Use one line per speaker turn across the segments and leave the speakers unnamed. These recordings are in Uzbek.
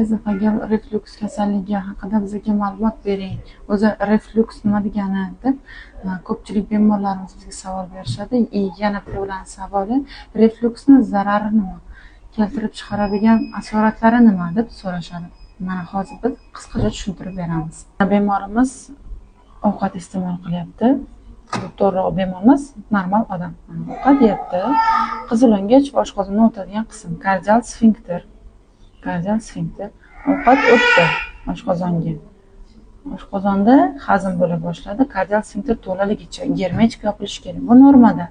Ezofagal refluks kasalligi haqida bizga ma'lumot bering. O'zi refluks nima degani deb ko'pchilik bemorlarimiz bizga savol berishadi. Yana birovlarning savoli, refluksni zarari nima? Keltirib chiqaradigan asoratlari nima deb so'rashadi. Mana hozir biz qisqacha tushuntirib beramiz. Bemorimiz ovqat iste'mol qilyapti. Bu to'g'ri bemorimiz normal odam. Ovqat yeyapti. Qizilo'ngach va oshqozondan o'tadigan qism kardial sfinkter. Ovqat o'tdi oshqozonga. Oshqozonda hazm bo'la boshladi. Kardial sfinkter to'laligicha germetik yopilishi kerak. Bu normada.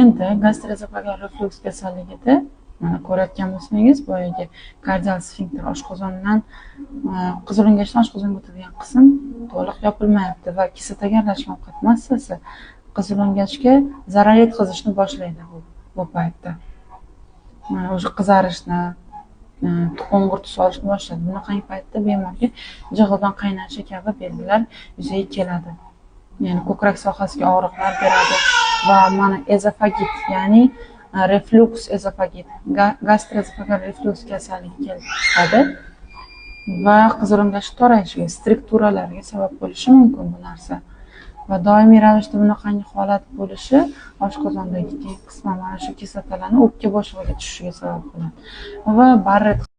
Endi gastroezofagal refluks kasalligida mana ko'rayotgan bo'lsangiz, boyagi kardial sfinkter oshqozondan qizilo'ngachdan oshqozonga o'tadigan qism to'liq yopilmayapti va kislotaga aralashgan ovqat massasi qizilo'ngachga zarar yetkazishni boshlaydi bu paytda. Mana o'sha qizarishni, tuxum tus olishni boshlaydi. Bunaqangi paytda bemorga jig'ildon qaynashi kabi belgilar yuzaga keladi. Ya'ni ko'krak sohasiga og'riqlar beradi va mana ezofagit, ya'ni refluks ezofagit, gastroezofagal refluks kasalligi keladi va qizilo'ngach torayishiga, strukturalarga sabab bo'lishi mumkin bu narsa. Va doimiy ravishda bunaqangi holat bo'lishi oshqozondagi keng qismi mana shu kislotalarning o'pka bo'shlig'iga tushishiga sabab bo'ladi va Barrett